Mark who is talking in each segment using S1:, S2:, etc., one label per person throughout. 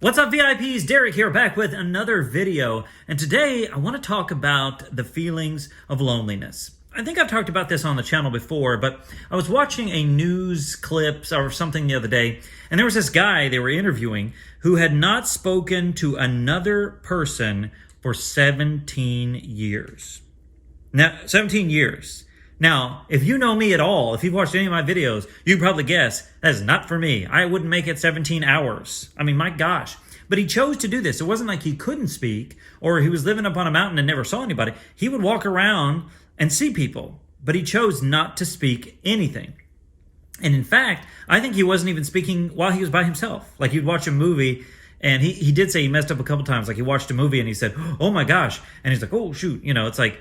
S1: What's up, VIPs? Derek here, back with another video. And today I want to talk about the feelings of loneliness. I think I've talked about this on the channel before, but I was watching a news clip or something the other day, and there was this guy they were interviewing who had not spoken to another person for 17 years. Now, 17 years. Now, if you know me at all, if you've watched any of my videos, you probably guess that is not for me. I wouldn't make it 17 hours. I mean, my gosh. But he chose to do this. It wasn't like he couldn't speak or he was living up on a mountain and never saw anybody. He would walk around and see people, but he chose not to speak anything. And in fact, I think he wasn't even speaking while he was by himself. Like, he'd watch a movie, and he did say he messed up a couple times. Like, he watched a movie and he said, "Oh my gosh." And he's like, "Oh shoot." You know, it's like,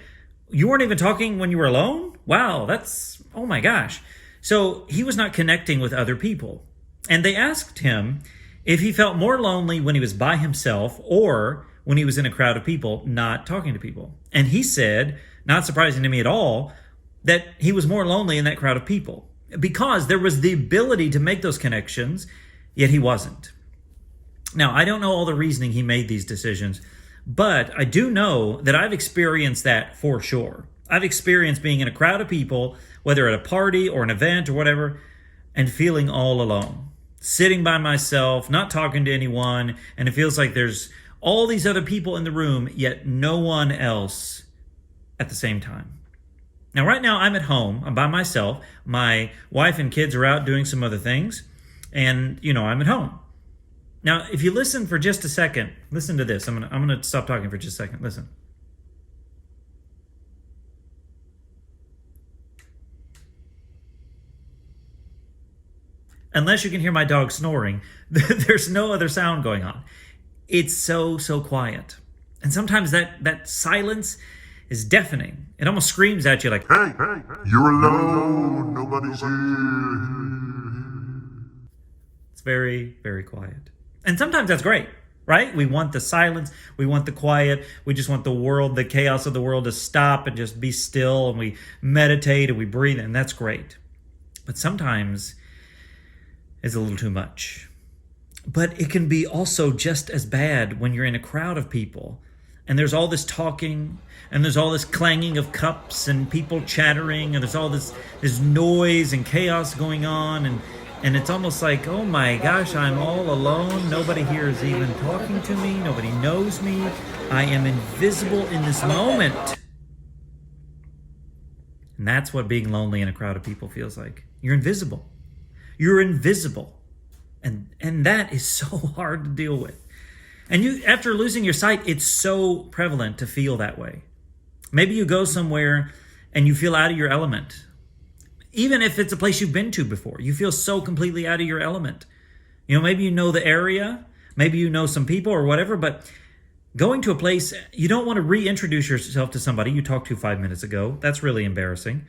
S1: you weren't even talking when you were alone? Wow, that's, oh my gosh. So he was not connecting with other people. And they asked him if he felt more lonely when he was by himself or when he was in a crowd of people not talking to people. And he said, not surprising to me at all, that he was more lonely in that crowd of people because there was the ability to make those connections, yet he wasn't. Now, I don't know all the reasoning he made these decisions, but I do know that I've experienced that for sure. I've experienced being in a crowd of people, whether at a party or an event or whatever, and feeling all alone. Sitting by myself, not talking to anyone, and it feels like there's all these other people in the room, yet no one else at the same time. Now, right now, I'm at home. I'm by myself. My wife and kids are out doing some other things, and, I'm at home. Now, if you listen for just a second, listen to this. I'm gonna stop talking for just a second. Listen. Unless you can hear my dog snoring, there's no other sound going on. It's so quiet. And sometimes that silence is deafening. It almost screams at you like,
S2: Hey, you're alone. Nobody's here.
S1: It's very, very quiet. And sometimes that's great, right? We want the silence. We want the quiet. We just want the world, the chaos of the world to stop and just be still. And we meditate and we breathe. And that's great. But sometimes it's a little too much. But it can be also just as bad when you're in a crowd of people and there's all this talking and there's all this clanging of cups and people chattering and there's all this noise and chaos going on, and it's almost like, oh my gosh, I'm all alone. Nobody here is even talking to me. Nobody knows me. I am invisible in this moment. And that's what being lonely in a crowd of people feels like. You're invisible. You're invisible. And that is so hard to deal with. And after losing your sight, it's so prevalent to feel that way. Maybe you go somewhere and you feel out of your element. Even if it's a place you've been to before, you feel so completely out of your element. Maybe you know the area, maybe you know some people or whatever, but going to a place, you don't want to reintroduce yourself to somebody you talked to 5 minutes ago. That's really embarrassing.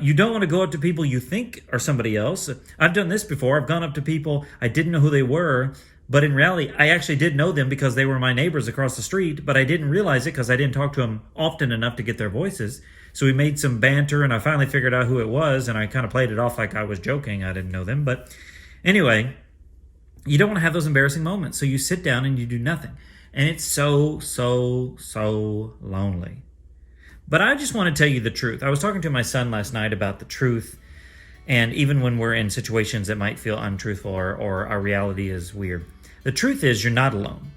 S1: You don't want to go up to people you think are somebody else. I've done this before. I've gone up to people, I didn't know who they were, but in reality, I actually did know them because they were my neighbors across the street, but I didn't realize it because I didn't talk to them often enough to get their voices. So we made some banter, and I finally figured out who it was, and I kind of played it off like I was joking. I didn't know them. But anyway, you don't want to have those embarrassing moments. So you sit down and you do nothing. And it's so lonely. But I just want to tell you the truth. I was talking to my son last night about the truth. And even when we're in situations that might feel untruthful or our reality is weird, the truth is you're not alone.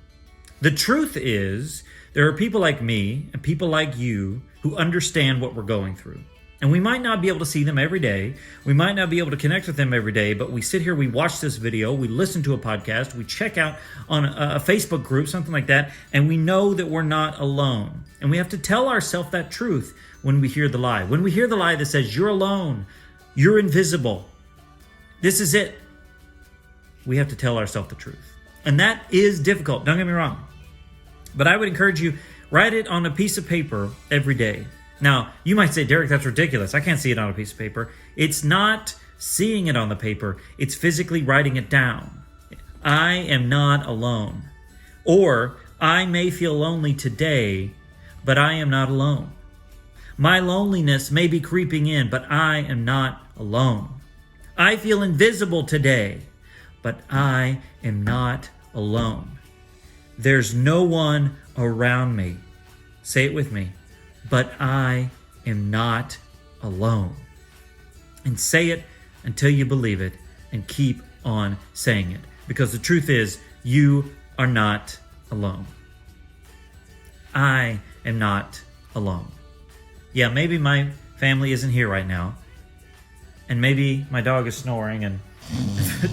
S1: The truth is there are people like me and people like you who understand what we're going through. And we might not be able to see them every day. We might not be able to connect with them every day, but we sit here, we watch this video, we listen to a podcast, we check out on a Facebook group, something like that, and we know that we're not alone. And we have to tell ourselves that truth when we hear the lie. When we hear the lie that says, you're alone, you're invisible, this is it, we have to tell ourselves the truth. And that is difficult, don't get me wrong. But I would encourage you, write it on a piece of paper every day. Now, you might say, Derek, that's ridiculous. I can't see it on a piece of paper. It's not seeing it on the paper. It's physically writing it down. I am not alone. Or, I may feel lonely today, but I am not alone. My loneliness may be creeping in, but I am not alone. I feel invisible today, but I am not alone. There's no one around me. Say it with me. But I am not alone. And say it until you believe it, and keep on saying it. Because the truth is, you are not alone. I am not alone. Yeah, maybe my family isn't here right now. And maybe my dog is snoring and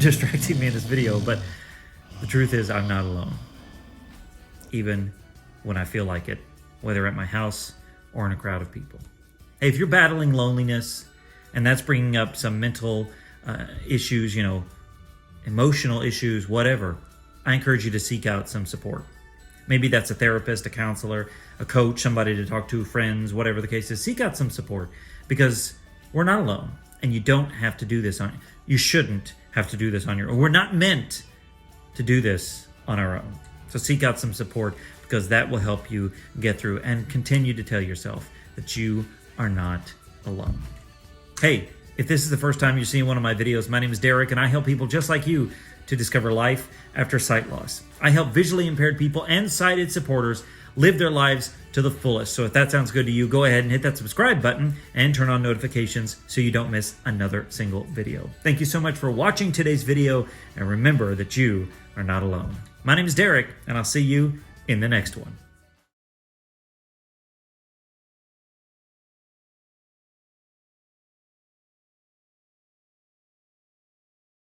S1: distracting me in this video, but the truth is I'm not alone. Even when I feel like it, whether at my house or in a crowd of people. Hey, if you're battling loneliness and that's bringing up some mental issues, emotional issues, whatever, I encourage you to seek out some support. Maybe that's a therapist, a counselor, a coach, somebody to talk to, friends, whatever the case is. Seek out some support because we're not alone, and you don't have to do this you shouldn't have to do this on your own. We're not meant to do this on our own. So seek out some support because that will help you get through, and continue to tell yourself that you are not alone. Hey, if this is the first time you're seeing one of my videos, my name is Derek, and I help people just like you to discover life after sight loss. I help visually impaired people and sighted supporters live their lives to the fullest. So if that sounds good to you, go ahead and hit that subscribe button and turn on notifications so you don't miss another single video. Thank you so much for watching today's video, and remember that you are not alone. My name is Derek, and I'll see you in the next one.